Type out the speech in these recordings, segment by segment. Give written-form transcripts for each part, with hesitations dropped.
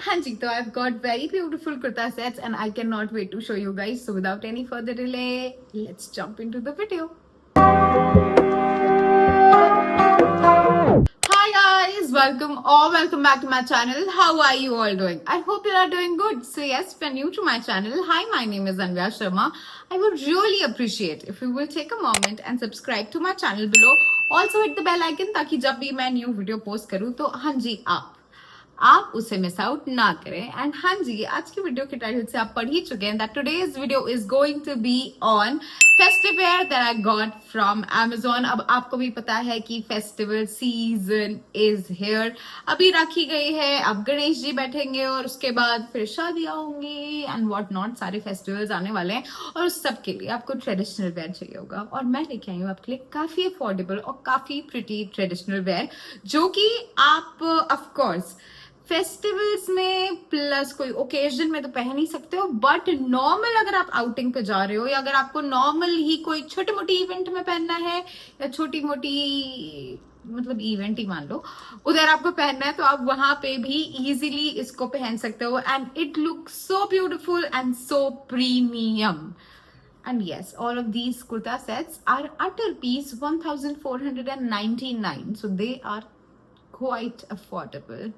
हाँ जी, तो I've got very beautiful kurta sets and I cannot wait to show you guys. So without any further delay, let's jump into the video. Hi guys, welcome back to my channel. How are you all doing? I hope you are doing good. So yes, if you're new to my channel, hi, my name is Anvya Sharma. I would really appreciate if you will take a moment and subscribe to my channel below. Also hit the bell icon ताकि जब भी मैं new video post करूँ तो हाँ जी आप उसे miss out ना करें। एंड हाँ जी, आज की वीडियो के टाइटल से आप पढ़ ही चुके हैं that today's video is going to be on festive wear that I got from Amazon। अब आपको भी पता है कि फेस्टिवल सीजन इज हियर। अभी राखी गई है, अब गणेश जी बैठेंगे और उसके बाद फिर शादियां होंगी एंड व्हाट नॉट, सारे फेस्टिवल्स आने वाले हैं और उस सब के लिए आपको ट्रेडिशनल वेयर चाहिए होगा। और मैं लेके आई हूँ आपके लिए काफी अफोर्डेबल और काफी प्रिटी ट्रेडिशनल वेयर जो कि आप ऑफकोर्स फेस्टिवल्स में प्लस कोई ओकेजन में तो पहन ही सकते हो, बट नॉर्मल अगर आप आउटिंग पे जा रहे हो या अगर आपको नॉर्मल ही कोई छोटी मोटी इवेंट में पहनना है या छोटी मोटी मतलब इवेंट ही मान लो उधर आपको पहनना है तो आप वहां पे भी इजीली इसको पहन सकते हो and it look so beautiful and so premium. And yes, all of these kurta sets are at a piece 1499, so they are quite affordable.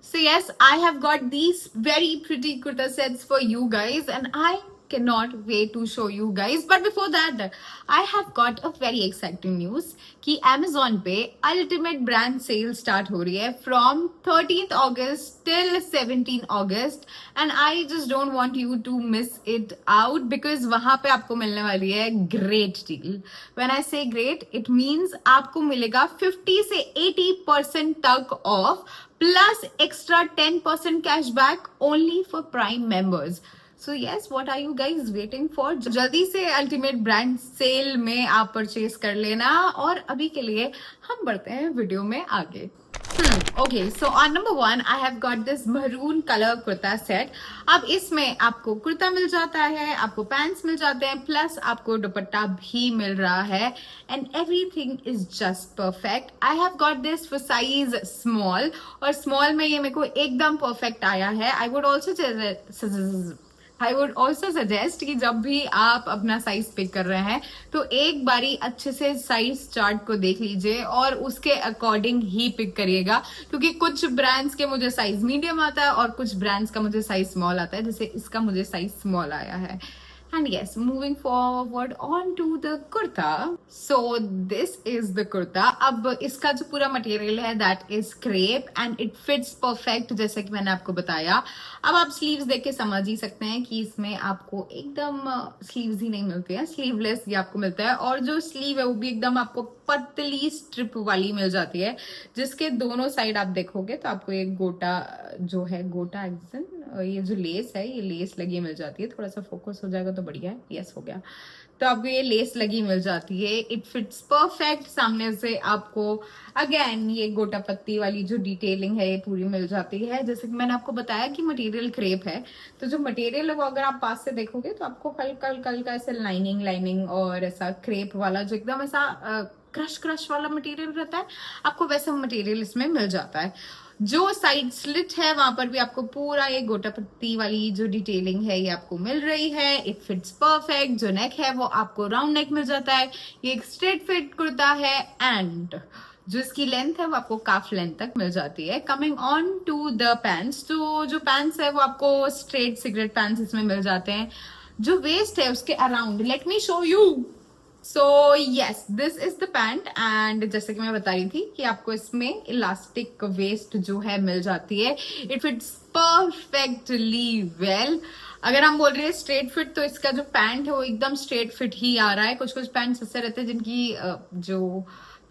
So yes, I have got these very pretty kurta sets for you guys and I cannot wait to show you guys. But before that, I have got a very exciting news कि Amazon पे Ultimate Brand Sale start हो रही है from 13th August till 17th August and I just don't want you to miss it out because वहाँ पे आपको मिलने वाली है great deal. When I say great, it means आपको मिलेगा 50 से 80% तक off plus extra 10% cashback only for Prime members. So yes, what are you guys waiting for? जल्दी से अल्टीमेट ब्रांड सेल में आप परचेज कर लेना। और अभी के लिए हम बढ़ते हैं वीडियो में आगे। Okay, so on number 1, I have got this maroon color kurta set. अब इसमें आपको कुर्ता मिल जाता है, आपको पैंट्स मिल जाते हैं, प्लस आपको दुपट्टा भी मिल रहा है and everything is just perfect. I have got this for size small और small में ये मेरे को एकदम perfect आया है। I would also suggest कि जब भी आप अपना साइज पिक कर रहे हैं तो एक बारी अच्छे से साइज चार्ट को देख लीजिए और उसके अकॉर्डिंग ही पिक करिएगा, क्योंकि कुछ ब्रांड्स के मुझे साइज मीडियम आता है और कुछ ब्रांड्स का मुझे साइज स्मॉल आता है, जैसे इसका मुझे साइज स्मॉल आया है। And yes, moving forward on to the kurta. So this is the kurta. अब इसका जो पूरा मटेरियल है that is crepe and it fits perfect जैसे कि मैंने आपको बताया। अब आप स्लीव्स देख के समझ ही सकते हैं कि इसमें आपको एकदम स्लीव्स ही नहीं मिलती है, स्लीवलेस ये आपको मिलता है और जो स्लीव है वो भी एकदम आपको पतली स्ट्रिप वाली मिल जाती है, जिसके दोनों साइड आप देखोगे तो आपको एक गोटा जो है, गोटा एक्शन, ये जो लेस है ये लेस लगी मिल जाती है। थोड़ा सा फोकस हो जाएगा तो बढ़िया है, यस हो गया। तो आपको ये लेस लगी मिल जाती है, इट फिट्स परफेक्ट। सामने से आपको अगेन ये गोटा पत्ती वाली जो डिटेलिंग है ये पूरी मिल जाती है। जैसे कि मैंने आपको बताया कि मटेरियल क्रेप है, तो जो मटेरियल है वो अगर आप पास से देखोगे तो आपको हल्का ऐसे लाइनिंग और ऐसा क्रेप वाला जो एकदम ऐसा क्रश वाला मटेरियल रहता है, आपको वैसा मटेरियल इसमें मिल जाता है। जो साइड स्लिट है वहां पर भी आपको पूरा ये गोटा पत्ती वाली जो डिटेलिंग है ये आपको मिल रही है। It fits perfect. जो नेक है वो आपको राउंड नेक मिल जाता है। ये एक स्ट्रेट फिट कुर्ता है एंड जो इसकी लेंथ है वो आपको काफ लेंथ तक मिल जाती है। Coming on to the pants, तो जो पैंट्स है वो आपको स्ट्रेट सिगरेट पैंट्स इसमें मिल जाते हैं। जो वेस्ट है उसके around, let me show you. So yes, this is the pant and जैसे कि मैं बता रही थी कि आपको इसमें इलास्टिक वेस्ट जो है मिल जाती है। It fits perfectly well. अगर हम बोल रहे हैं स्ट्रेट फिट तो इसका जो पैंट है वो एकदम स्ट्रेट फिट ही आ रहा है। कुछ पैंट्स ऐसे रहते हैं जिनकी जो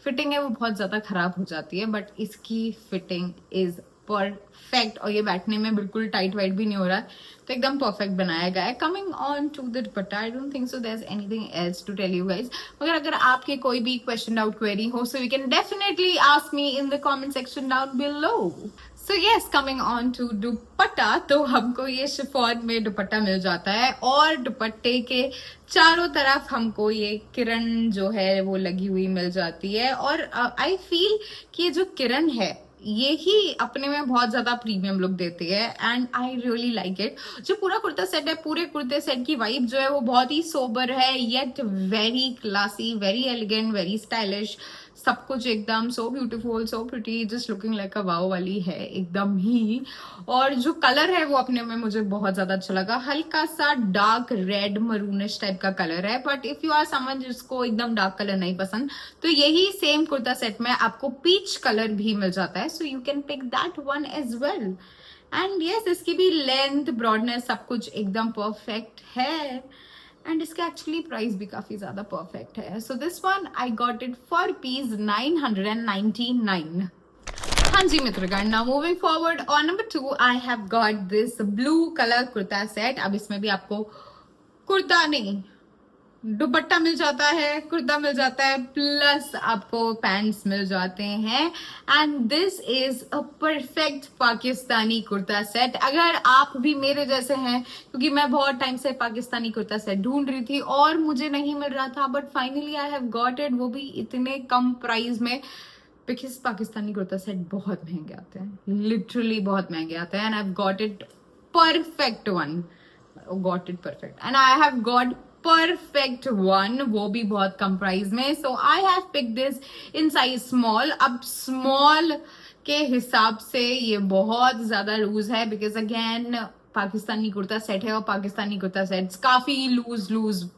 फिटिंग है वो बहुत ज्यादा खराब हो जाती है, बट इसकी फिटिंग इज परफेक्ट और ये बैठने में बिल्कुल टाइट वाइट भी नहीं हो रहा है, तो एकदम परफेक्ट बनाया गया है। Coming on to the dupatta, I don't think so there is anything else to tell you guys. मगर अगर आपके कोई भी क्वेश्चन डाउट क्वेरी हो so you can definitely ask me in the comment section down below. So yes, coming on to dupatta, तो हमको ये chiffon में दुपट्टा मिल जाता है और दुपट्टे के चारों तरफ हमको ये किरण जो है वो लगी हुई मिल जाती है। और आई फील कि ये जो किरण है ये ही अपने में बहुत ज्यादा प्रीमियम लुक देती है and I really like it. जो पूरा कुर्ता सेट है, पूरे कुर्ते सेट की वाइब जो है वो बहुत ही सोबर है, yet very classy, very elegant, very stylish, सब कुछ एकदम so beautiful, so pretty, just looking like a wow वाली है एकदम ही। और जो कलर है वो अपने में मुझे बहुत ज्यादा अच्छा लगा, हल्का सा डार्क रेड मरूनिश टाइप का कलर है, but if you are someone जिसको एकदम डार्क कलर नहीं पसंद तो यही सेम कुर्ता सेट में आपको पीच कलर भी मिल जाता है, so you can pick that one as well. And yes, इसकी भी लेंथ, ब्रॉडनेस सब कुछ एकदम परफेक्ट है एंड इसका एक्चुअली प्राइस भी काफी ज्यादा परफेक्ट है। So this one I got it for piece 999। हाँ जी मित्रगण, now moving forward on number 2 I have got this blue colour kurta set. अब इसमें भी आपको कुर्ता नहीं, दुपट्टा मिल जाता है, कुर्ता मिल जाता है, प्लस आपको पैंट्स मिल जाते हैं and this is a perfect Pakistani kurta set. अगर आप भी मेरे जैसे हैं, क्योंकि मैं बहुत टाइम से पाकिस्तानी कुर्ता सेट ढूंढ रही थी और मुझे नहीं मिल रहा था, but finally I have got it, वो भी इतने कम प्राइस में, बिकॉज पाकिस्तानी कुर्ता सेट बहुत महंगे आते हैं, लिटरली बहुत महंगे आते हैं and I have got it perfect one, got it perfect and I have got perfect one, वो भी बहुत कम प्राइस में। So I have pick this in size small. अब स्मॉल के हिसाब से ये बहुत ज्यादा लूज है, because again Pakistani kurta set है और पाकिस्तानी कुर्ता सेट्स काफी लूज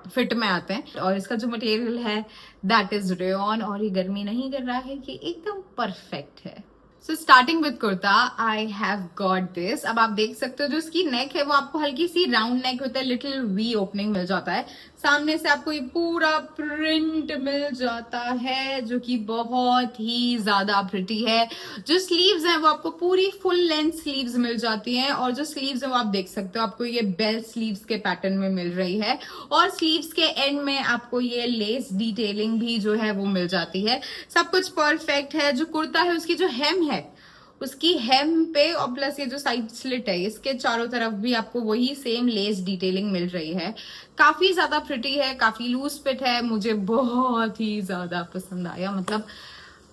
फिट में आते हैं और इसका जो मटेरियल है दैट इज रेयॉन और ये गर्मी नहीं कर रहा है, ये एकदम परफेक्ट है। So starting with kurta I have got this. अब आप देख सकते हो जो इसकी नेक है वो आपको हल्की सी राउंड नेक होता है, लिटिल वी ओपनिंग मिल जाता है, सामने से आपको ये पूरा प्रिंट मिल जाता है जो कि बहुत ही ज्यादा प्रिटी है। जो स्लीव्स हैं वो आपको पूरी फुल लेंथ स्लीव्स मिल जाती हैं और जो स्लीव्स हैं वो आप देख सकते हो आपको ये बेल स्लीव्स के पैटर्न में मिल रही है और स्लीव्स के एंड में आपको ये लेस डिटेलिंग भी जो है वो मिल जाती है। सब कुछ परफेक्ट है। जो कुर्ता है उसकी जो हेम है उसकी हेम पे और प्लस ये जो साइड स्लिट है इसके चारों तरफ भी आपको वही सेम लेस डिटेलिंग मिल रही है। काफी ज्यादा प्रिटी है, काफी लूज फिट है, मुझे बहुत ही ज्यादा पसंद आया। मतलब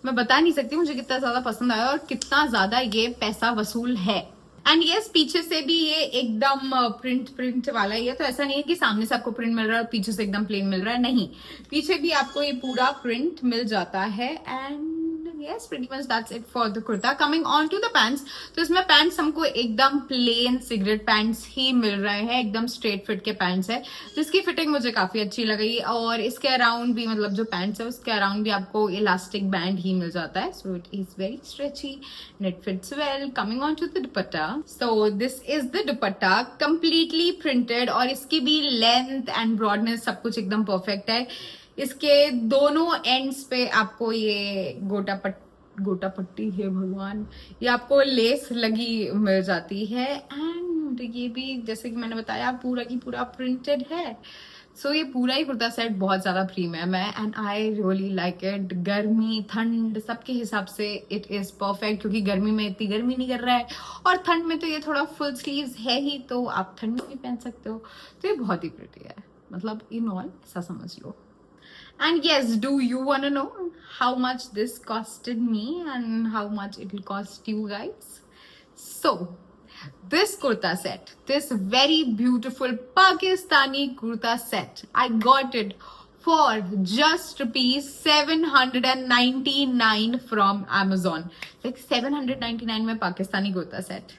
मैं बता नहीं सकती मुझे कितना ज्यादा पसंद आया और कितना ज्यादा ये पैसा वसूल है। एंड यस, पीछे से भी ये एकदम प्रिंट वाला ही है, तो ऐसा नहीं है कि सामने से आपको प्रिंट मिल रहा है और पीछे से एकदम प्लेन मिल रहा है, नहीं, पीछे भी आपको ये पूरा प्रिंट मिल जाता है। And yes, pretty much that's it for the kurta. Coming on to the pants, तो इसमें पैंट्स हमको एकदम प्लेन सिगरेट पैंट्स ही मिल रहे हैं, एकदम स्ट्रेट फिट के पैंट्स है जिसकी फिटिंग मुझे काफी अच्छी लगी और इसके अराउंड भी, मतलब जो पैंट्स है उसके अराउंड भी आपको इलास्टिक बैंड ही मिल जाता है, so it is very stretchy and it fits well. Coming on to the dupatta, so this is the dupatta, completely printed और इसकी भी लेंथ एंड ब्रॉडनेस सब कुछ एकदम परफेक्ट है। इसके दोनों एंड्स पे आपको ये गोटा पट्टी है भगवान, ये आपको लेस लगी मिल जाती है एंड ये भी जैसे कि मैंने बताया पूरा की पूरा प्रिंटेड है। सो ये पूरा ही कुर्ता सेट बहुत ज्यादा प्रीमियम है and I really like it. गर्मी ठंड सबके हिसाब से इट इज परफेक्ट, क्योंकि गर्मी में इतनी गर्मी नहीं कर रहा है और ठंड में तो ये थोड़ा फुल स्लीव्स है ही, तो आप ठंड में भी पहन सकते हो, तो ये बहुत ही प्रिटी है, मतलब इन ऑल ऐसा समझ लो। And yes, do you want to know how much this costed me and how much it will cost you guys? So, this kurta set, this very beautiful Pakistani kurta set, I got it for just rupees 799 from Amazon. Like 799 में Pakistani kurta set,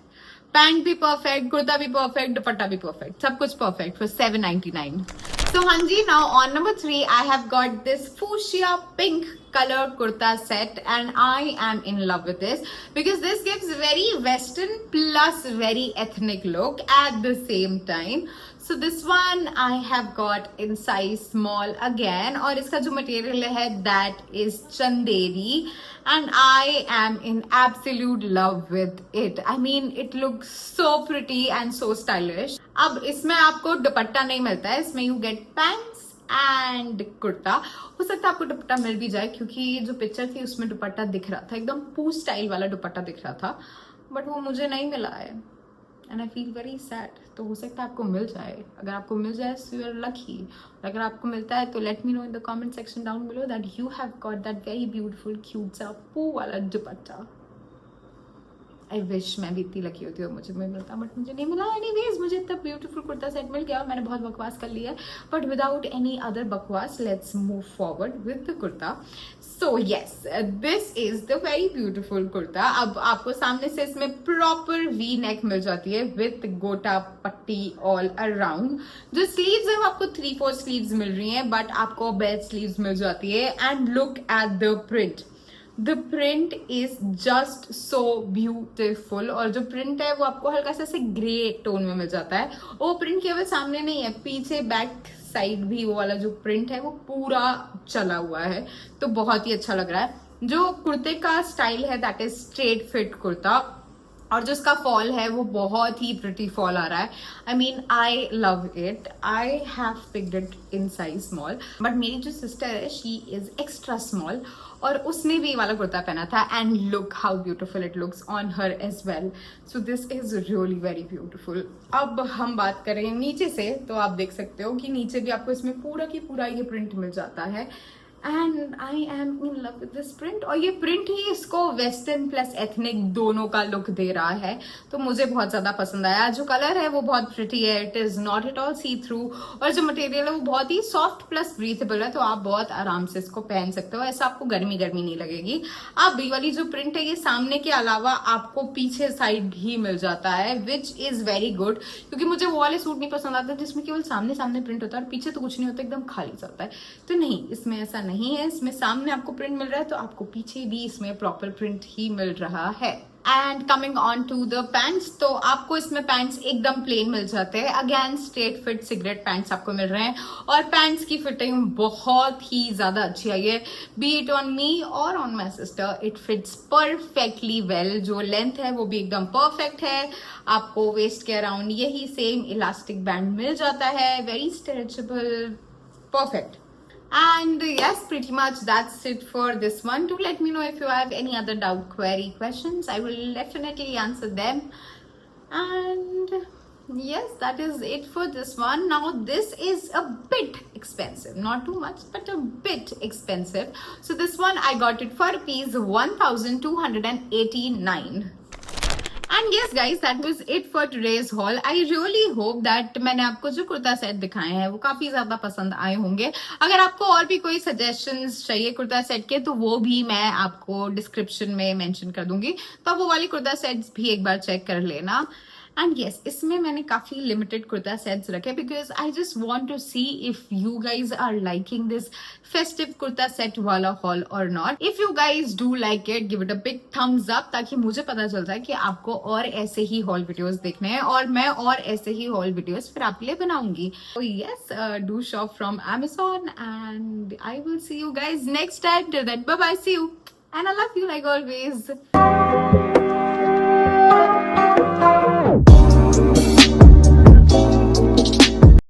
pant भी perfect, kurta भी perfect, दुपट्टा भी perfect, सब कुछ perfect for 799। So हाँ जी, now on number 3 I have got this fuchsia pink color kurta set and I am in love with this because this gives very western plus very ethnic look at the same time. So this one I have got in size small again और इसका जो material है that is Chanderi and I am in absolute love with it. I mean it looks so pretty and so stylish. अब इसमें आपको दुपट्टा नहीं मिलता है, इसमें you get pants and kurta. हो सकता है आपको दुपट्टा मिल भी जाए क्योंकि जो पिक्चर थी उसमें दुपट्टा दिख रहा था, एकदम पू स्टाइल वाला दुपट्टा दिख रहा था, बट वो मुझे नहीं मिला है। And I feel very sad. तो हो सकता है आपको मिल जाए, अगर आपको मिल जाए सो यू आर लकी। अगर आपको मिलता है तो let me know in the comment section down below that you have got that very beautiful cute सा पू वाला दुपट्टा। आई विश मैं भी इतनी लकी होती और मुझे मिलता, बट मुझे नहीं मिला। एनीवेज मुझे इतना ब्यूटीफुल कुर्ता सेट मिल गया, मैंने बहुत बकवास कर लिया है, बट विदाउट एनी अदर बकवास let's move forward with the kurta. So yes, this is the very beautiful kurta. अब आपको सामने से इसमें प्रॉपर वी नेक मिल जाती है विथ गोटा पट्टी ऑल अराउंड। जो स्लीव्स है वो आपको 3/4 स्लीव्स मिल रही हैं, बट आपको बेल स्लीव्स मिल जाती है। And look at the print, the print is just so beautiful. और जो प्रिंट है वो आपको हल्का सा से ग्रे टोन में मिल जाता है। वो प्रिंट केवल सामने नहीं है, पीछे बैक साइड भी वो वाला जो प्रिंट है वो पूरा चला हुआ है, तो बहुत ही अच्छा लग रहा है। जो कुर्ते का स्टाइल है that is straight fit kurta, और जो इसका फॉल है वो बहुत ही प्रिटी फॉल आ रहा है। I mean I love it. I have picked it in size small, but मेरी जो सिस्टर है शी इज एक्स्ट्रा स्मॉल और उसने भी ये वाला कुर्ता पहना था and look how beautiful it looks on her as well. So this is really very beautiful. अब हम बात करें नीचे से, तो आप देख सकते हो कि नीचे भी आपको इसमें पूरा की पूरा ये प्रिंट मिल जाता है and I am in love with this print. और ये प्रिंट ही इसको वेस्टर्न प्लस एथनिक दोनों का लुक दे रहा है, तो मुझे बहुत ज्यादा पसंद आया। जो कलर है वो बहुत प्रिटी है, it is not at all see through, और जो मटेरियल है वो बहुत ही सॉफ्ट प्लस ब्रीथेबल है, तो आप बहुत आराम से इसको पहन सकते हो। ऐसा आपको गर्मी गर्मी नहीं लगेगी। अब ये वाली जो प्रिंट है ये सामने के अलावा आपको पीछे साइड भी मिल जाता है, विच इज वेरी गुड, क्योंकि मुझे वो वाले सूट नहीं पसंद आते जिसमें केवल सामने सामने प्रिंट होता है और पीछे तो कुछ नहीं होता, एकदम खाली चलता है। तो नहीं, इसमें ऐसा नहीं है। इसमें सामने आपको प्रिंट मिल रहा है तो आपको पीछे भी इसमें प्रॉपर प्रिंट ही मिल रहा है। And coming on to the pants, तो आपको इसमें पैंट्स एकदम प्लेन मिल जाते हैं। Again straight fit cigarette pants आपको मिल रहे हैं, और पैंट्स की फिटिंग बहुत ही ज्यादा अच्छी आई है। बी इट ऑन मी और on my sister, it fits perfectly well. जो लेंथ है वो भी एकदम परफेक्ट है। आपको वेस्ट के अराउंड यही सेम इलास्टिक बैंड मिल जाता है, very stretchable, perfect. And yes, pretty much that's it for this one. Do let me know if you have any other doubt, query, questions. I will definitely answer them. And yes, that is it for this one. Now this is a bit expensive, not too much but a bit expensive. So this one I got it for rupees 1289. And yes guys, that was it for today's hall. I really hope that मैंने आपको जो kurta set दिखाए हैं वो काफी ज्यादा पसंद आए होंगे। अगर आपको और भी कोई सजेशंस चाहिए कुर्ता सेट के तो वो भी मैं आपको डिस्क्रिप्शन में मेंशन कर दूंगी, तो वो वाली कुर्ता सेट्स भी एक बार चेक कर लेना। एंड यस, इसमें मैंने काफी लिमिटेड कुर्ता सेट्स रखे because I just want to see if you guys are liking this festive kurta set वाला हॉल और not. If you guys do like it, give it a big thumbs up, ताकि मुझे पता चल जाए कि आपको और ऐसे ही हॉल वीडियोस देखने हैं और मैं और ऐसे ही हॉल वीडियोस फिर आपके लिए बनाऊंगी। तो yes, do shop from Amazon and I will see you guys next time. Till then, bye bye, see you, and I love you like always.